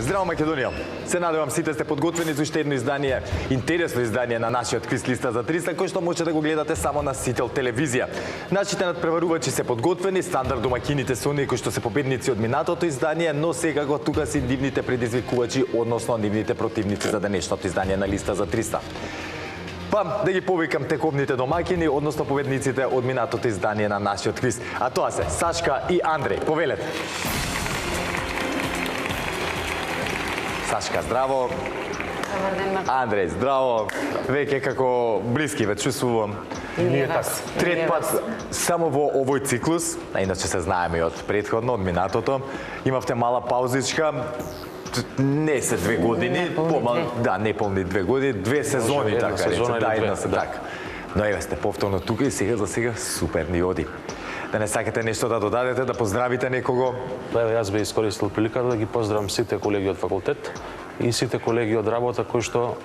Здраво Македонија! Се надевам сите сте подготвени за уште едно издание, интересно издание на нашиот квиз листа за 300, кој што можете да го гледате само на Сител телевизија. Нашите надпреварувачи се подготвени, стандард домаќините се оние кои што се победници од минатото издание, но секако тука си нивните предизвикувачи, односно нивните противници за денешното издание на листа за 300. Па, да ги повикам тековните домаќини, односно победниците од минатото издание на нашиот квиз. А тоа се Сашка и Андреј. Повелете. Сашка, здраво. Добар ден, Марко. Андреј, здраво. Веќе како блиски ве чувствувам. И ние така. Трет пат само во овој циклус, а иначе се знаеме и од претходно, од минатото. Имавте мала паузичка. Не се 2 години, неполни 2 години, 2 сезони, така рече, една се така. Но еве сте повторно тука и сега за сега супер ни оди. Да не сакате нешто да додадете, да поздравите некого? Еве, јас би искористил приликата да ги поздравам сите колеги од факултет и сите колеги од работа кои што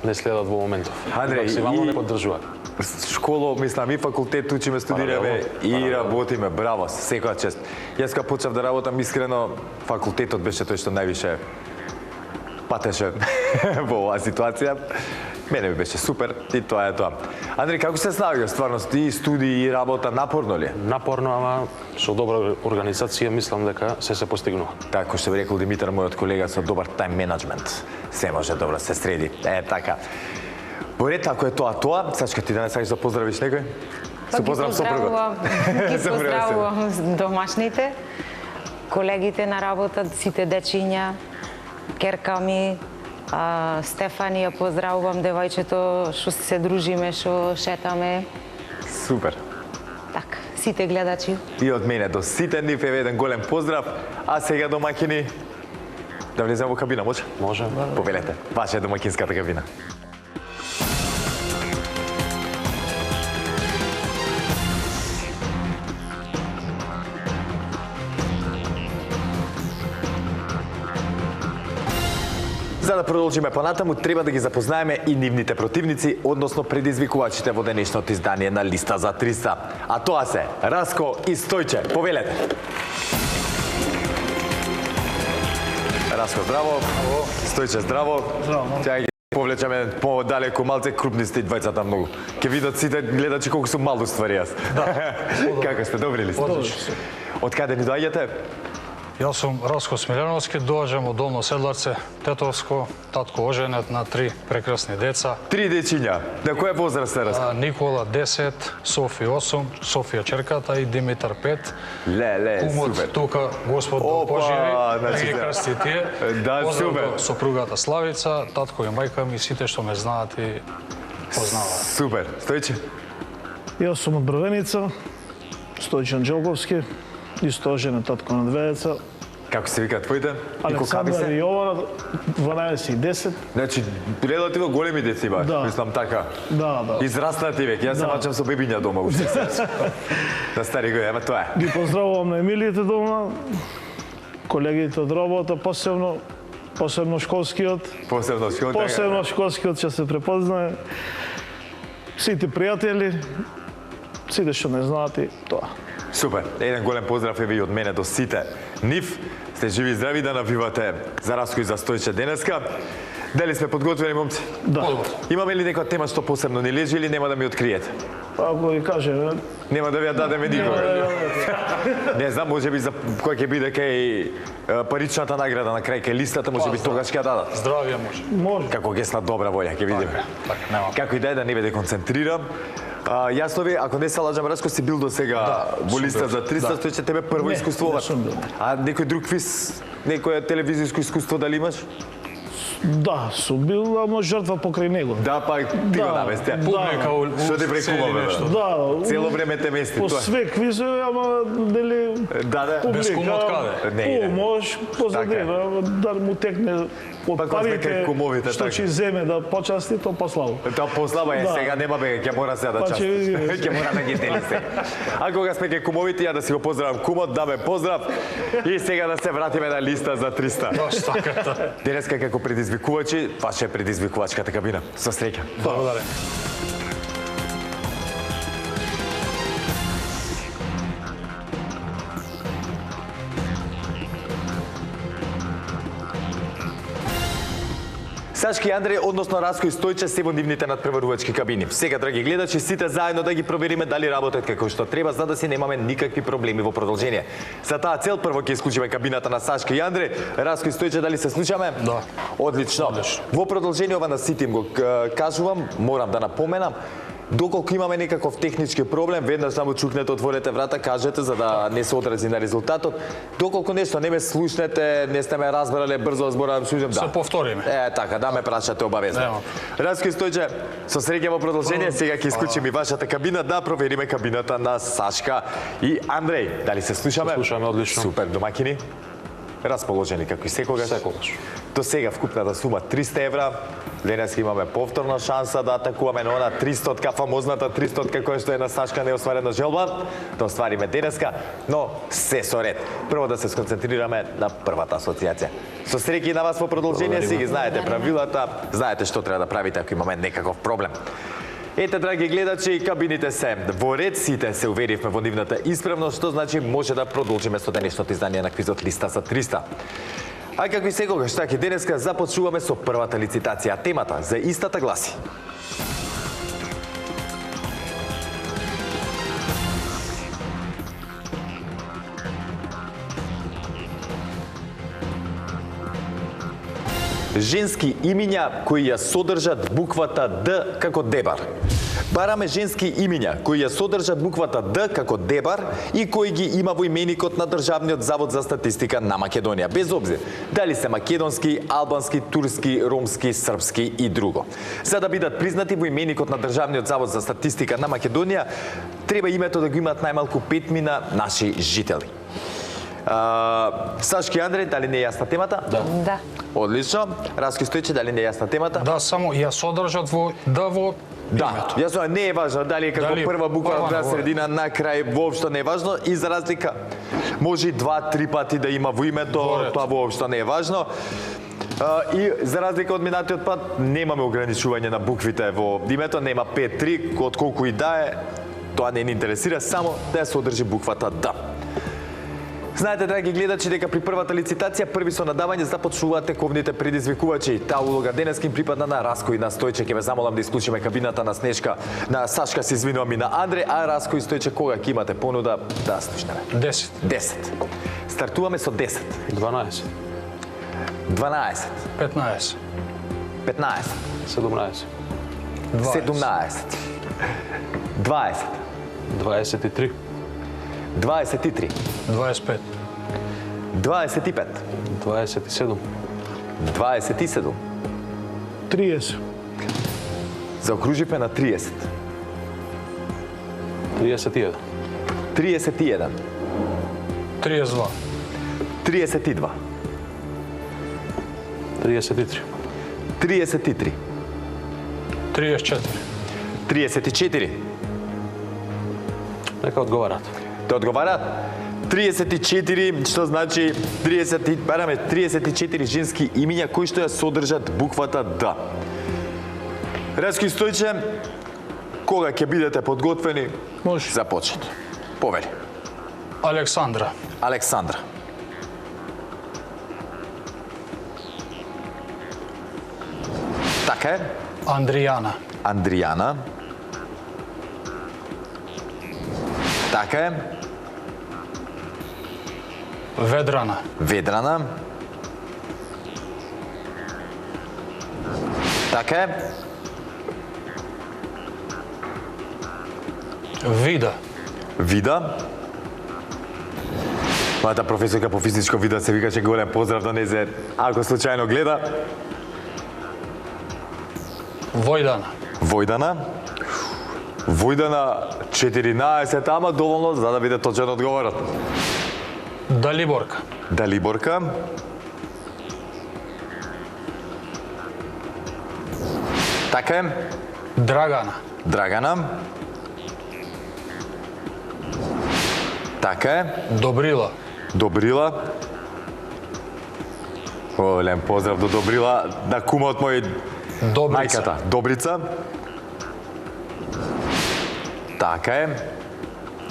не следат во моментов. Андреј, максимално не поддржуваат. Школа, мислам, и факултет учиме, студираме и работиме. Браво, секоја чест. Јас кога почнав да работам, искрено, факултетот беше тој што највише патеше во оваа ситуација. Мене ми беше супер и тоа е тоа. Андреј, како се снаоѓаш стварно и студии и работа, напорно ли? Напорно, ама со добра организација мислам дека се постигнува. Така што би рекол Димитар, мојот колега, со добар тајм менеджмент. Се може добро се среди. Така. Поред, ако е тоа, Сашка, ти да не сакаш да поздравиш некој? Се поздрав сопругот. Ги поздравувам домашните, колегите на работа, сите дечиња, керка ми, Стефани, ја поздравувам девојчето што се дружиме, што шетаме. Супер. Така, сите гледачи. И од мене до сите нив е еден голем поздрав. А сега домаќини, да влеземе во кабина, може? Може. Повелете, ваша е домаќинската кабина. За да продолжиме понатаму, треба да ги запознаеме и нивните противници, односно предизвикувачите во денешното издание на листа за 300. А тоа се Раско и Стојче. Повелете. Раско, здраво. Стојче, здраво. Сега ги повлечаме подалеку, малце крупни сте и двајцата многу. Ке видат сите гледачи колку сум мал уствари јас. Како сте, добри ли сте? Од каде ни доаѓате? Јас сум Раско Смиленовски, доаѓам од Долно Седларце, Тетовско, татко оженет на 3 прекрасни деца. 3 дечиња. На која возраст се Раско? Никола 10, Софи 8, Софија черката и Димитар 5. Кумот супер. тука Господ го поживи, да ги крсти тие. Да, супер. Сопругата Славица, татко и мајка ми, сите што ме знаат и познаваат. Супер. Стојче? Јас сум од Брвеница, Стојче Анđелковски, исто оженет, татко на 2 деца. Како се вика твоите? Александра и Јована, 12 и 10. Значи, релативно големи деца имаш, мислам така. Да. Израснати веќе, јас се мачам со бебиња дома уште се. На стари години, ама тоа е. Ги поздравувам на Емилиите дома, колегите од работа, посебно школскиот. Посебно школскиот ќе се препознае. Сите пријатели, сите што не знаат и тоа. Супер. Еден голем поздрав еве и од мене до сите нив. Сте живи и здрави да навивате за Раско и за Стојче денеска. Дали сме подготвени, момци? Да. Имаме ли некоја тема што посебно ни лежи или нема да ми откриете? Ако ви кажеме, нема да ви ја дадеме никога. Не знам, можеби за кој ќе биде кај паричната награда на крај кај листата, можеби тогаш ќе ја дадат. Здравје може. Како гесна добра волја, ќе видиме. Како и да е, да не ве деконцентрирам. Јасно ви, ако не се лажам, Раско си бил до сега во листа за 300, Стојче тебе прво искуство. А некој друг квиз, некоја телевизиско искуство дали имаш? Да, сум бил, ама жртва покрај него. Да, па ти го наместија. Публика, што те прекуваме? Да. Цело време те мести. По све квизови, ама дали без кум од каде? Може позадева, да му текне од парите, што ќе земе да почасти, то послабо. Тоа послабо е, сега нема бе, ќе мора сега да части. Ќе мора да ги дели сега. А кога сме кај кумовите, ја да си го поздравам кумот, да ме поздрав. И сега да се вратиме на листа за 300. Денеска како предизвикувачи, ваша е предизвикувачката кабина. Со среќа. Благодарам. Сашка и Андреј, односно Раско и Стојче, се во нивните надпреварувачки кабини. Сега, драги гледачи, сите заедно да ги провериме дали работат како што треба, за да си немаме никакви проблеми во продолжение. За таа цел прво ќе исклучиме кабината на Сашка и Андреј. Раско и Стојче, дали се слушаме? Да. Одлично. Во продолжение ова на сите им го кажувам, морам да напоменам, доколку имаме некаков технички проблем, веднаш само чукнете, отворете врата, кажете за да не се одрази на резултатот. Доколку нешто не ме слушнете, не сте ме разбрале, брзо зборам, слушам, да. Се повториме. Така, да ме прашате обавезно. Раско и Стојче, со среќа во продолжение, сега ќе исклучиме и вашата кабина, да провериме кабината на Сашка и Андреј. Дали се слушаме? Слушаме одлично. Супер, домакини. Расположени како и секогаш. Секогаш. До сега вкупната сума 300 евра. Денес имаме повторна шанса да атакуваме на она 300-ка, фамозната 300-ка која што е на Сашка неостварена желба. Да оствариме денеска, но се со ред. Прво да се сконцентрираме на првата асоциација. Со среќа и на вас во продолжение, си ги знаете правилата, знаете што треба да правите ако имаме некаков проблем. Ете, драги гледачи, кабините се во ред, сите се уверивме во нивната исправност, што значи може да продолжиме со денешното издание на квизот Листа за 300. А како и секогаш, така и денеска започнуваме со првата лицитација. Темата за истата гласи: женски имиња кои ја содржат буквата Д како дебар. Бараме женски имиња кои ја содржат буквата Д како дебар и кои ги има во именикот на Државниот завод за статистика на Македонија, без обзир дали се македонски, албански, турски, ромски, српски и друго. За да бидат признати во именикот на Државниот завод за статистика на Македонија, треба името да го имаат најмалку 5 наши жители. Сашки и Андреј, дали не е јасна темата? Да. Одлично. Раско и Стојче, дали не е јасна темата? Да, само ја содржат во во Да, името. јасно, не е важно дали е како Дали прва буква, прва, на средина, на крај, воопшто не е важно и за разлика може и 2-3 пати да има во името, Во ред. тоа воопшто не е важно. И за разлика од минатиот пат немаме ограничување на буквите во името, нема 5-3, од колку и да е, тоа не ни интересира, само да ја содржи буквата Д. Знаете, драги гледачи, дека при првата лицитација први со надавање започнуваат тековните предизвикувачи. Таа улога денеска им припадна на Раско и на Стојче. Ќе ве замолам да исклучиме кабината на Снежка, на Сашка, се извинувам, и на Андреј, а Раско и Стојче кога ќе имате понуда да слушнеме. 10. 10. Стартуваме со 10. 12. 12. 15. 15. 17. 17. 20. 23. 23. 25. 25. 27. 27. 30. Заокруживме на 30. 31. 31. 32. 32. 33. 33. 34. 34. Нека одговарат. Те одговарат 34, што значи 30, бараме 34 женски имиња кои што ја содржат буквата Д. Раско и Стојче, кога ќе бидете подготвени, Може. започнете. Повели. Александра. Александра. Така е. Андријана. Андријана. Така е. Ведрана. Ведрана. Така е. Вида. Вида. Мојата професорка по физичко вида се викаше голем поздрав до незе, ако случајно гледа. Војдана. Војдана. Војдана 14, ама доволно за да биде точен одговорот. Далиборка. Далиборка. Така е. Драгана. Драгана. Така е. Добрила. Добрила. Голем поздрав до Добрила, да кумот мој Добрица. мајката. Добрица. Така е.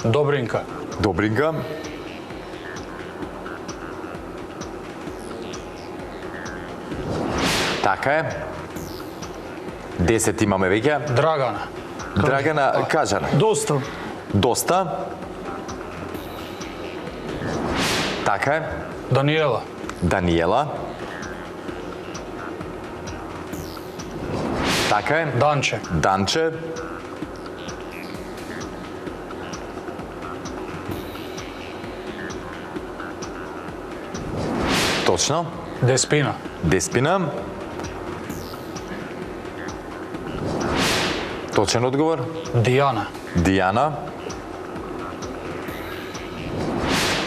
Добринка. Добринка. Така е. 10 имаме веќе. Драгана. Драгана Кажана. Доста. Доста. Така е. Даниела. Даниела. Така е. Данче. Данче. Точно. Деспина. Деспина. Точен одговор. Дијана. Дијана.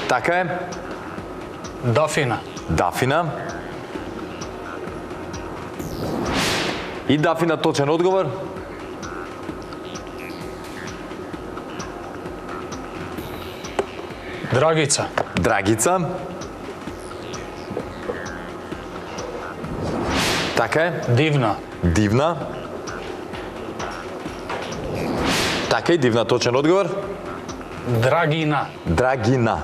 Така е. Дафина. Дафина. И Дафина точен одговор. Драгица. Драгица. Така е. Дивна. Дивна. Така е, Дивна точен одговор. Драгина. Драгина.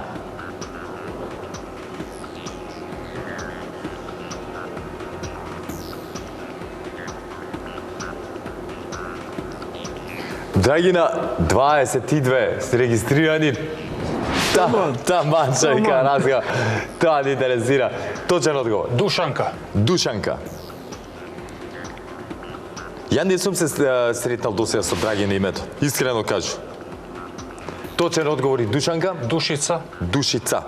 Драгина, 22 се регистрирани. Таман, чајка, разга. Тоа не интересира. Точен одговор. Душанка. Душанка. Ја не сум се сретнал досега со Драгина името. Искрено кажу. Точен одговор и Душанка. Душица. Душица.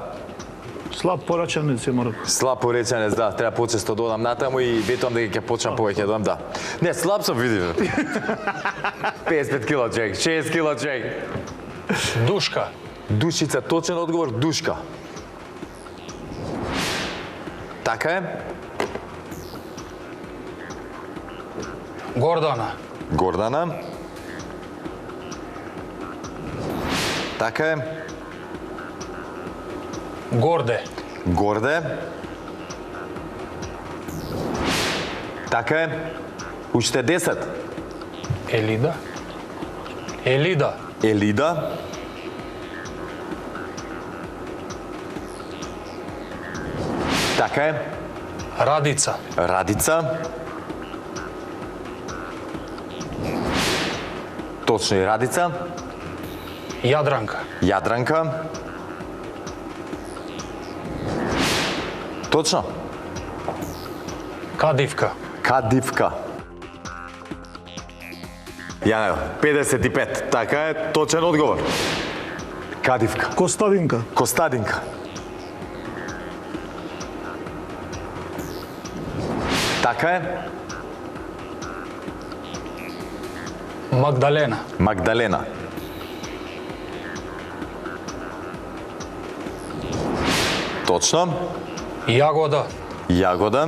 Слаб порачанец е Марко. Слаб пореченец, да, треба почесто додам натаму и ветувам дека ќе почнам повеќе додам, да. Не, слаб сум, види. 55 кило човек, 6 кило човек. Душка. Душица, точен одговор, Душка. Така е. Гордана. Гордана. Така е. Горде. Горде. Така е. Уште 10. Елида. Елида. Елида. Така е. Радица. Радица. Точно и Радица. Јадранка. Јадранка. Точно. Кадивка. Кадивка. Јанел, 55. Така е, точен одговор. Кадивка. Костадинка. Костадинка. Така е. Магдалена. Магдалена. Точно. Јагода. Јагода.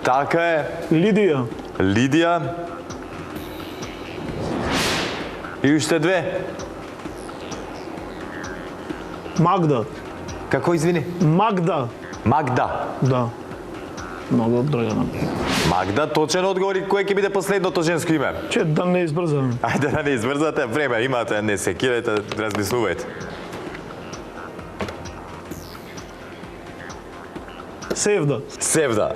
Така е. Лидија. Лидија. И уште 2. Магда. Како извини? Магда. Магда. Да. Много Драгана. Магда, точен одговор и кој ќе биде последното женско име? Че да не избрзаме. Ајде да не избрзате, време имате, не се кирете, размислувајте. Севда. Севда.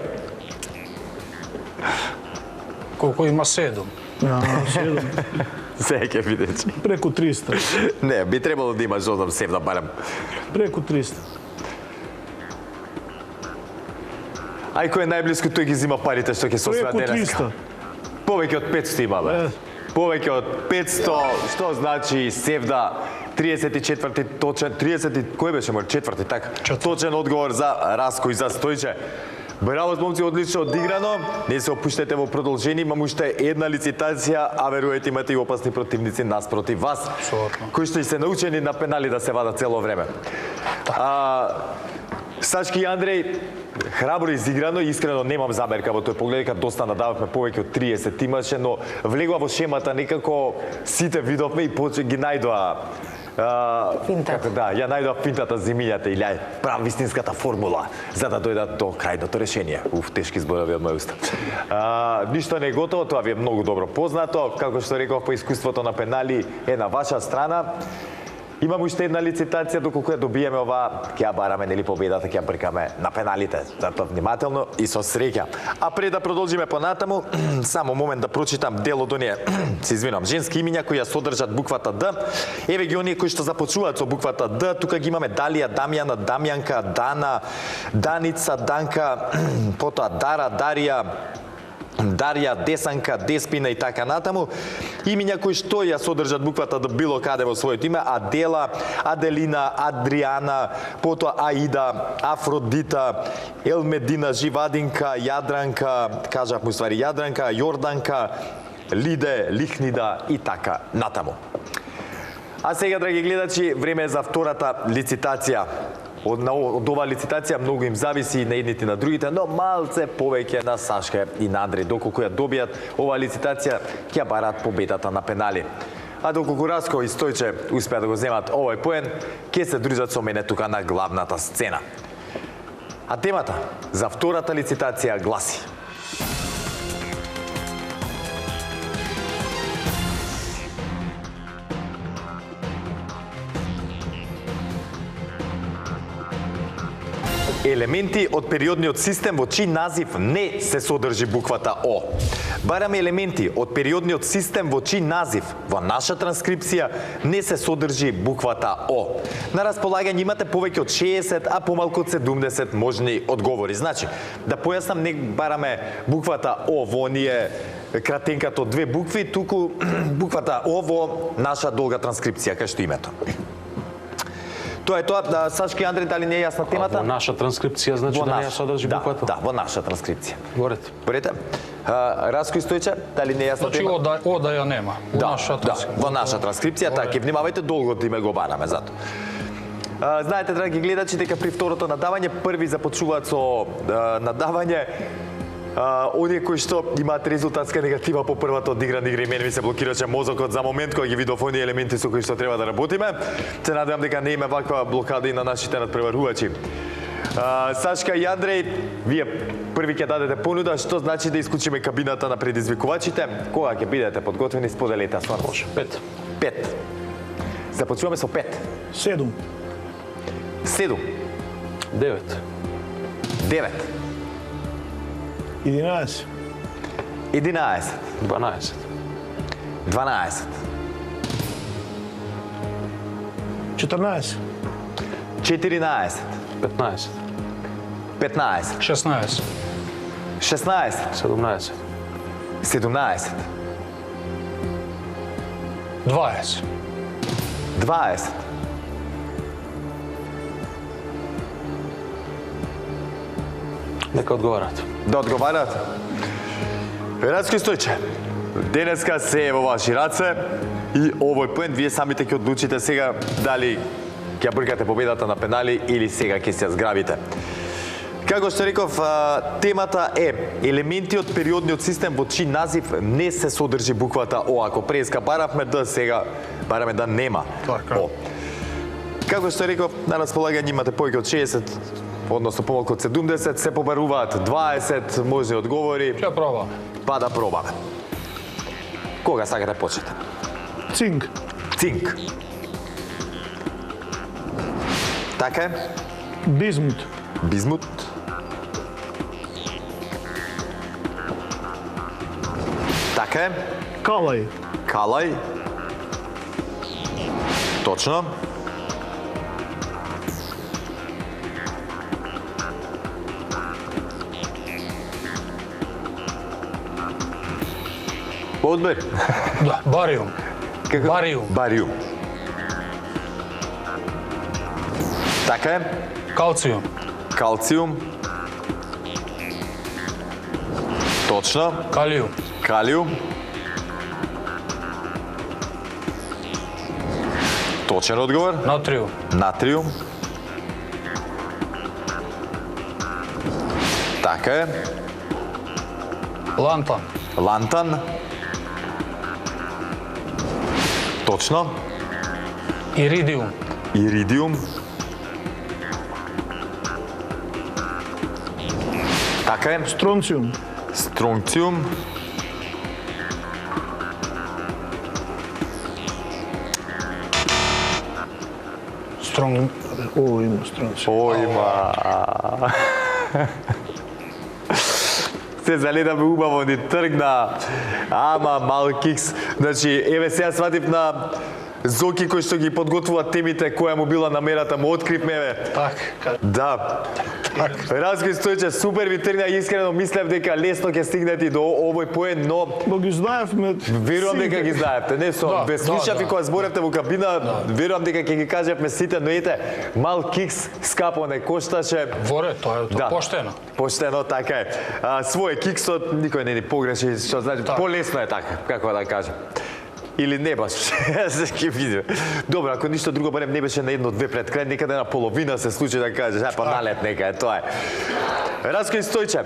Колку има 7. Ja, 7. Се ќе видите. Преку 300. Не, би требало да имаш одам Севда барем. Преку 300. Ај кој е најблиску, тој ги зима парите што ќе се освојат Преку денеска. 300. Повеќе од 500 има, бе. Повеќе од 500, што значи Севда 34-ти точен, 30-ти, кој беше мор? Четврти, така? Точен одговор за Раско и за Стојче. Браво, момци, одлично одиграно. Не се опуштете во продолжение, имам уште една лицитација, а веруете имате и опасни противници наспротив вас, кои што и се научени на пенали да се вадат цело време. Сачки и Андреј, храбро изиграно, искрено немам замерка во тој поглед, дека доста надававме, повеќе од 30 имаше, но влегува во шемата, некако сите видовме и ги најдоа Финтата. Да, ја најдоа финтата зимињата или прав вистинската формула за да дојдат до крајното решение. Тешки зборови од мој уста. Ништо не е готово, тоа ви е многу добро познато. Како што реков, по искуството на пенали е на ваша страна. Имаме уште една лицитација, доколку ја добиеме ова, ќе ја бараме, нели, победата, ќе ја бркаме на пеналите. Затоа внимателно и со среќа. А пред да продолжиме понатаму, само момент да прочитам дел од оние, се извинувам, женски имиња кои ја содржат буквата Д. Еве ги оние кои што започнуваат со буквата Д. Тука ги имаме Далија, Дамјана, Дамјанка, Дана, Даница, Данка, потоа Дара, Дарија, Дарија, Десанка, Деспина и така натаму. Имиња кои што ја содржат буквата Д било каде во своето име: Адела, Аделина, Адриана, потоа Аида, Афродита, Елмедина, Живадинка, Јадранка, кажав му ствари Јадранка, Јорданка, Лиде, Лихнида и така натаму. А сега, драги гледачи, време е за втората лицитација. Од оваа лицитација многу им зависи на едните и на другите, но малце повеќе на Сашка и на Андреј. Доколку ја добијат оваа лицитација, ќе барат победата на пенали. А доколку Раско и Стојче успеа да го земат овој поен, ќе се дружат со мене тука на главната сцена. А темата за втората лицитација гласи: елементи од периодниот систем во чиј назив не се содржи буквата О. Бараме елементи од периодниот систем во чиј назив во наша транскрипција не се содржи буквата О. На располагање имате повеќе од 60, а помалку од 70 можни одговори. Значи, да појаснам, не бараме буквата О во оние кратенката од две букви, туку буквата О во наша долга транскрипција, кај што името. Тоа е тоа. Сашки и Андреј, дали не е јасна темата? Во наша транскрипција значи да не ја содржи буквата? Да, во наша транскрипција. Горете. Порете. Раско и Стојче, дали не е јасна Значи, тема? о да ја нема. Да, во наша транскрипција, така, ќе внимавајте, долго име го бараме зато. Знаете, драги гледачи, дека при второто надавање први започнуваат со надавање оние кои што имаат резултатска негатива по првата одиграна игра, и мене ми се блокираше мозокот за момент кога ги видов оние елементи со кои што треба да работиме. Се надевам дека не има ваква блокада и на нашите надпреварувачи. Сашка и Андреј, вие први ќе дадете понуда, што значи да исклучиме кабината на предизвикувачите. Кога ќе бидете подготвени, споделете со нас. 5. 5. Започнуваме со 5. 7. 7. 9. 9. 11. 11. 12. 12. 14. 14. 15. 15. 16. 16. 17. 17. 20. 20. Нека одговарат. Да одговарат? Раско и Стојче, денеска се е во ваши раце и овој поен вие самите ќе одлучите сега дали ќе бркате победата на пенали или сега ќе се зграбите. Како што реков, темата е елементи од периодниот систем во чиј назив не се содржи буквата О. Ако преска баравме Д, сега бараме да нема О. Како што реков, на располагање имате повеќе од 60, односно помалку од 70, се побаруваат 20 можни одговори. Ќе пробаме. Па да пробаме. Кога сакате почнете? Цинк. Цинк. Така е. Бизмут. Бизмут. Така е. Калај. Калај. Точно. Одбер. Да, бариум. Бариум. Бариум. Така е. Калциум. Калциум. Точно. Калиум. Калиум. Точен одговор. Натриум. Натриум. Така е. Лантан. Лантан. Точно. Иридиум. Иридиум. Така е. Стронциум. Стронциум. Стронг. О, има стронг. О, има. Се заледаме убаво, ни тргна. Ама, мал кикс. Значи, еве сега сватив на Зоки кој што ги подготвува темите, која му била намерата, му откривме, еве. Така. Да. Разгој Стојче, супер ви тргна, искрено мислев дека лесно ќе стигнете до овој поен, но Но ги знаевме. верувам дека ги знаевте. Не со, Да, без да, слушав и да. кога зборевте во кабина, верувам дека ќе ги кажевме сите, но ете, мал кикс, скапо не кошташе. Воре, тоа е поштено. Поштено, така е. Свој киксот никој не ни погреши, што значи полесно е така, како да кажем. Или не баш, се ќе видиме. Добро, ако ништо друго, барем не беше на едно-две пред крај, некаде на половина се случи да кажеш, па налет нека е, тоа е. Раској Стојче,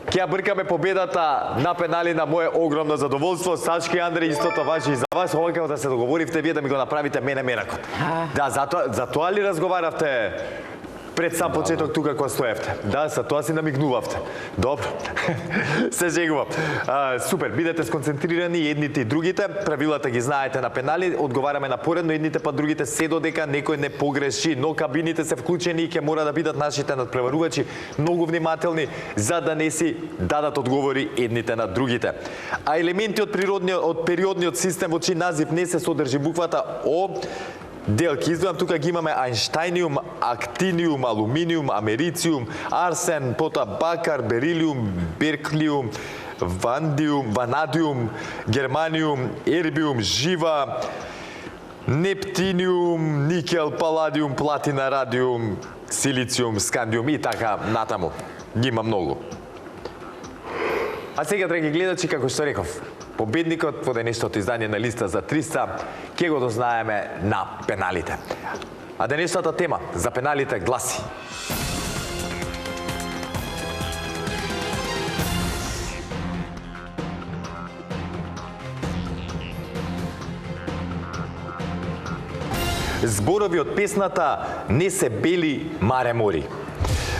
ќе ја бркаме победата на пенали на моje огромно задоволство. Сачки Андре, истото важи и за вас. Ова како да се договоривте вие да ми го направите мене менакот. Да, за тоа ли разговаравте пред сам почеток тука кога стоевте? Да, за тоа си намигнувавте. Добро. Се жегувам. Супер, бидете сконцентрирани едните и другите. Правилата ги знаете на пенали, одговараме на поредно едните па другите се додека некој не погреши, но кабините се вклучени и ќе мора да бидат нашите надпреварувачи многу внимателни за да не си дадат одговори едните на другите. А елементи од периодниот систем во чиј назив не се содржи буквата О, делки. Издвојам, тука ги имаме Ајнштајниум, Актиниум, Алуминиум, Америциум, Арсен, потоа Бакар, Берилиум, Берклиум, Ванадиум, Германиум, Ербиум, Жива, Нептиниум, Никел, Паладиум, Платина, Радиум, Силициум, Скандиум и така натаму. Ги има многу. А сега, драги гледачи, како што реков, победникот во денешното издание на Листа за 300 ќе го дознаеме на пеналите. А денешната тема за пеналите гласи: зборови од песната "Не се бели маре мори".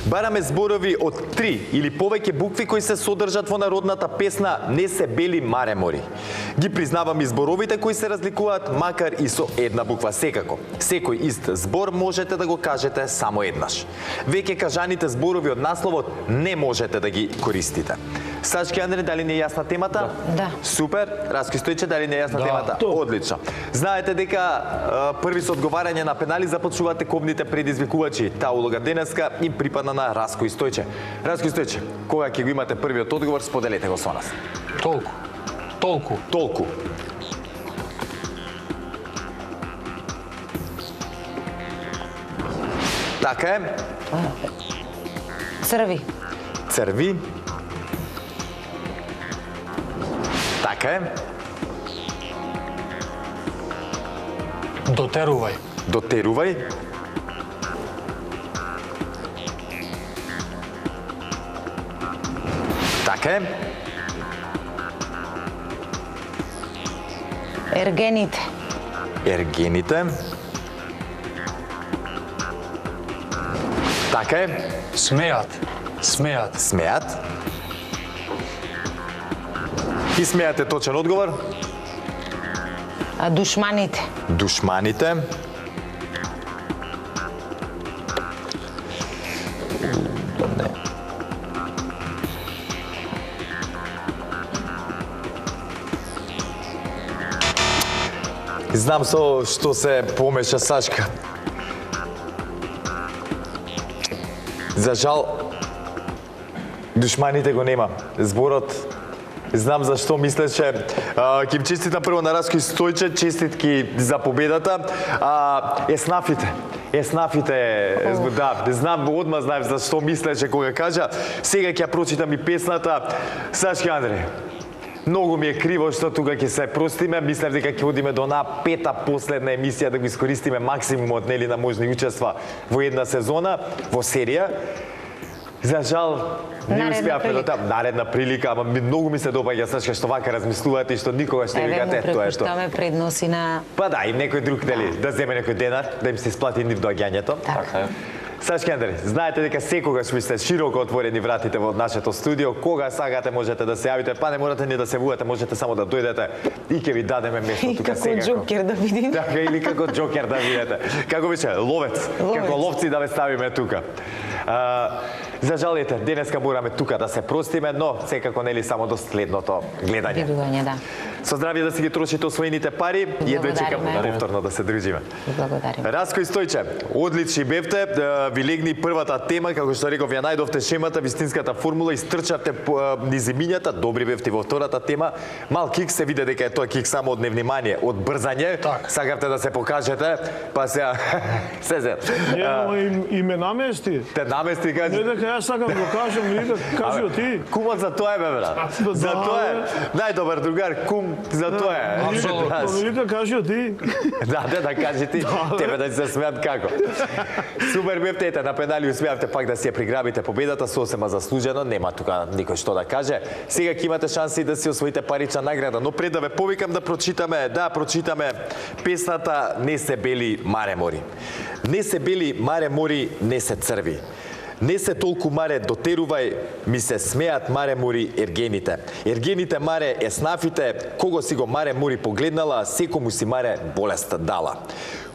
Бараме зборови од 3 или повеќе букви кои се содржат во народната песна "Не се бели маре мори". Ги признавам и зборовите кои се разликуваат, макар и со една буква секако. Секој ист збор можете да го кажете само еднаш. Веќе кажаните зборови од насловот не можете да ги користите. Сачки Андре, дали не е јасна темата? Да. Супер. Раски Стојче, дали не е јасна темата? Одлично. Знаете дека први со одговарање на пенали започнувате кобните предизвикувачи. Таа улога денеска им припадна на Раски Стојче. Раски Стојче, кога ќе го имате првиот одговор, споделете го со нас. Толку. Така е. Црви. Црви. Така е. Дотерувај. Така е. Ергените. Така е. Смеат. И смеат е точен одговор. Душманите. Знам со што се помеша Сашка. За жал, душманите го нема. Зборот, знам за што мислеше. Ќе честитам прво на Раски Стојче, честитки за победата. Еснафите, да, знам, одма знаев за што мислеше кога кажа. Сега ќе ја прочитам и песната. Сашки Андре, многу ми е криво што тука ќе се простиме. Мислев дека ќе одиме до на пета последна емисија да го искористиме максимумот нели на можни учества во една сезона, во серија. За жал, не успеавме до таму. Наредна прилика, ама многу ми се допаѓа Сашка што вака размислувате и што никогаш не викате тоа е тоа. Препуштаме предноси на... Па да, и некој друг, нели, да земе некој денар, да им се исплати нив доаѓањето. Така. Сашки Андри, знаете дека секогаш ви сте широко отворени вратите во нашето студио. Кога сакате можете да се јавите, па не морате ни да се вувате, можете само да дојдете и ќе ви дадеме место И тука како секако. џокер да видим. Така, или како џокер да видите. Како беше, ловец. Како ловци да ве ставиме тука. За жалите, денеска мораме тука да се простиме, но секако нели само до следното гледање. Видување, да. Со здравје да си ги трошите освоените пари и едва чекаме Благодариме. повторно да се дружиме. Благодарим. Раско и Стојче, одлични бевте, ви легни првата тема, како што реков, ја најдовте шемата, вистинската формула, изтрчавте низ имињата, добри бевте во втората тема. Мал кик се виде дека е тоа кик само од невнимание, од брзање, Так. сакавте да се покажете, па сега, се. И ме намести. Те намести, Не кажи. дека јас сакам да кажам, вика, кажи ти. Кумот за тоа е, бе, брат. За тоа е. Најдобар другар, кум, за тоа е. Апсолутно. Знаеш. Вика, кажи ти. Да кажи ти, тебе да ти се смеат како. Супер бевте, ете, на педали успеавте пак да си ја приграбите победата, сосема заслужено, нема тука никој што да каже. Сега ќе имате шанси да си освоите парична награда, но пред да ве повикам да прочитаме песната Не се бели маре мори. Не се бели маре мори, не се црви. Не се толку маре дотерувај, ми се смеат маре мори ергените. Ергените маре еснафите, кого си го маре мори погледнала, секому си маре болест дала.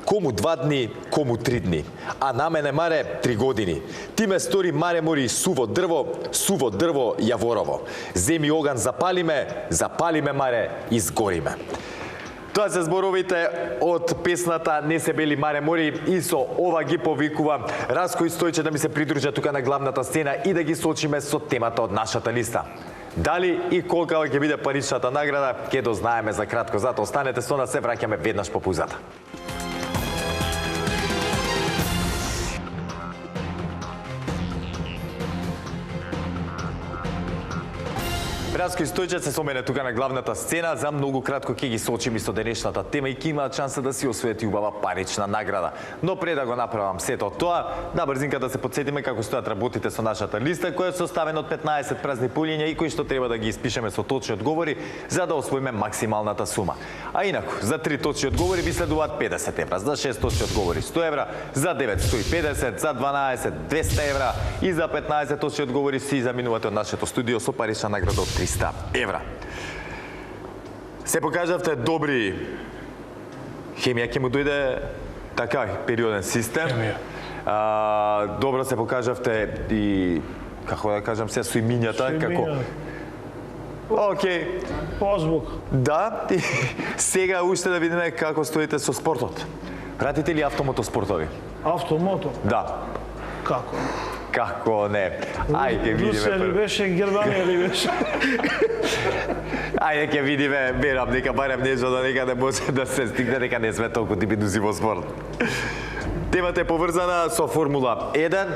Кому 2 дни, кому 3 дни, а на мене маре 3 години. Ти ме стори маре мори суво дрво јаворово. Земи оган запалиме маре, изгориме. Тоа се зборовите од песната Не се бели маре мори и со ова ги повикува Раско и Стојче да ми се придружат тука на главната сцена и да ги сочиме со темата од нашата листа. Дали и колка ќе биде паричната награда, ќе дознаеме за кратко. Затоа останете со нас, се враќаме веднаш по пузата. Раско и Стојче се со мене тука на главната сцена. За многу кратко ќе ги сочим и со денешната тема и ќе имаат шанса да си освојат убава парична награда. Но пред да го направам сето тоа, на брзинка да се подсетиме како стојат работите со нашата листа, која е составена од 15 празни полиња и кои што треба да ги испишеме со точни одговори за да освоиме максималната сума. А инаку, за 3 точни одговори ви следуваат 50 евра, за 6 точни одговори 100 евра, за 9 150, за 12 200 евра и за 15 точни одговори си заминувате од нашето студио со парична награда од 300 евра. Се покажавте добри. Хемија ќе му дојде така периоден систем. Добро се покажавте и како да кажам се со имињата, како Океј. Позвук. Да, и сега уште да видиме како стоите со спортот. Пратите ли автомотоспортови? Автомото. Да. Како? Како не? Ајде ќе видиме Русија ли прво. беше, Германија ли беше? Ајде ќе видиме, верам дека барем нешто до некаде може да се стигне, дека не сме толку дибидузи во спорт. Темата е поврзана со Формула 1.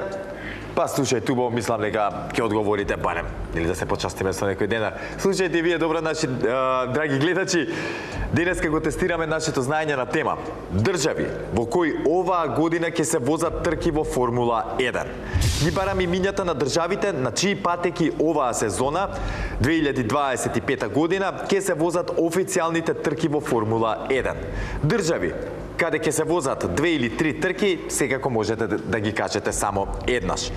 Па слушајте, убаво мислам дека ќе одговорите барем, или да се почастиме со некој денар. Слушајте вие добро, наши драги гледачи, денеска го тестираме нашето знаење на тема држави во кои оваа година ќе се возат трки во Формула 1. Ги барам имињата на државите на чии патеки оваа сезона 2025 година ќе се возат официјалните трки во Формула 1. Држави каде ќе се возат 2 или 3 трки, секако можете да ги кажете само еднаш.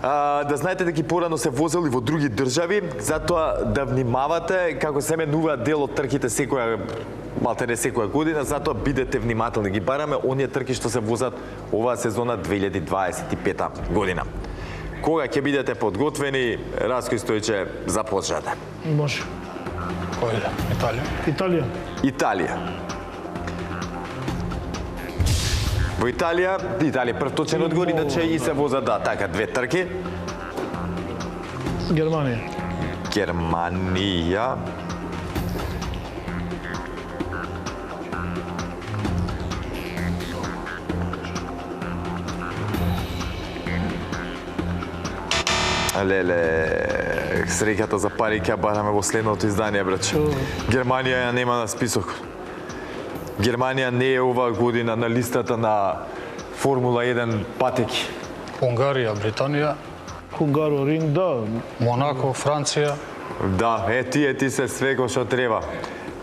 Да знаете дека порано се возели во други држави, затоа да внимавате како се менуваат дел од трките секоја малтене секоја година, затоа бидете внимателни. Ги бараме оние трки што се возат оваа сезона 2025 година. Кога ќе бидете подготвени, Раско и Стојче, започнете. Може. Кој е? Италија? Италија. Италија. Во Италија прв точен одговор, иначе и се возат, да, така, 2 трки. Германија. Германија. Леле, среќата за пари ќе бараме во следното издание, браче. Германија ја нема на список. Германија не е оваа година на листата на Формула 1 патеки. Унгарија, Британија, Hungaroring, да. Монако, Франција. Да, ти се све кој што треба.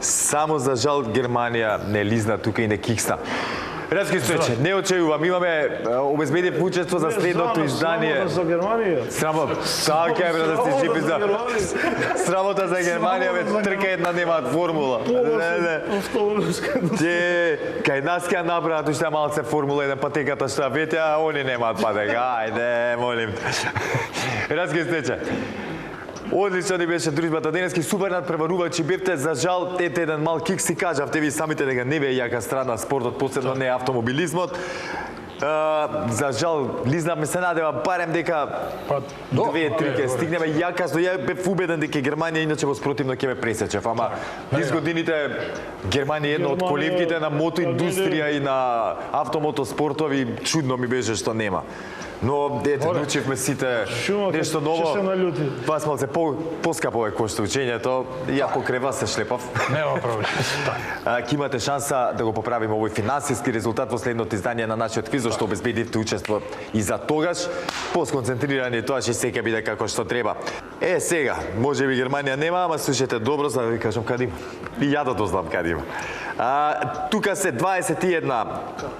Само за жал Германија не лизна тука и не кикста. Разки Стојче, не очеувам, имаме обезбедив учество за следното издание. За Германија. Така е, бре, да се чипи за... Срамота за Германија, бе, трка една немаат формула. Кај нас ќе направат уште малце Формула 1 патеката што ветја, они немаат патека. Ајде, молим. Разки Стојче. Одлично ни беше дружбата денески, супер надпреварувачи бевте, за жал, ете еден мал кик си кажавте ви самите дека не бе јака страна спортот, посебно не автомобилизмот. За жал, лизнавме се надева барем дека две-три ќе стигнеме. Ја бев убеден дека Германија иначе во спротивно ќе ме пресечев, ама низ годините Германија е една од колевките на мотоиндустрија и на автомотоспортови, чудно ми беше што нема. Но ете, научивме сите нешто ново. Вас малце поскапо е кошта учењето, ја покрај вас се шлепав. Нема проблем. Ке имате шанса да го поправиме овој финансиски резултат во следното издание на нашиот квиз, што обезбедивте учество и за тогаш. Посконцентрирани тоа ќе се ќе биде како што треба. Сега, може би Германија нема, ама слушате добро за да ви кажам каде има. И ја да дознам каде има. Тука се 21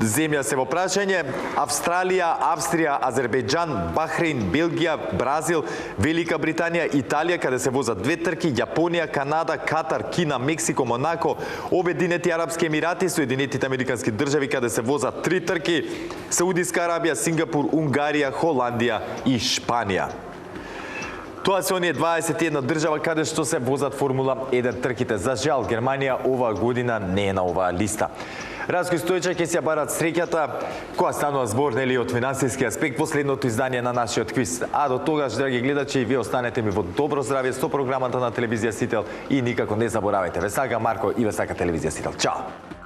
земја се во прашање: Австралија, Австрија, Азербејџан, Бахрейн, Белгија, Бразил, Велика Британија, Италија, каде се возат две трки, Јапонија, Канада, Катар, Кина, Мексико, Монако, Обединети Арапски Емирати, Соединетите Американски држави, каде се возат три трки, Саудиска Арабија, Сингапур, Унгарија, Холандија и Шпанија. Тоа се оние 21 држава каде што се возат Формула 1 трките. За жал, Германија оваа година не е на оваа листа. Разко Стојче ќе се барат среќата која станува збор нели од финансиски аспект во следното издание на нашиот квиз. А до тогаш, драги гледачи, вие останете ми во добро здравје со програмата на телевизија Сител и никако не заборавајте. Ве сака Марко и ве сака телевизија Сител. Чао!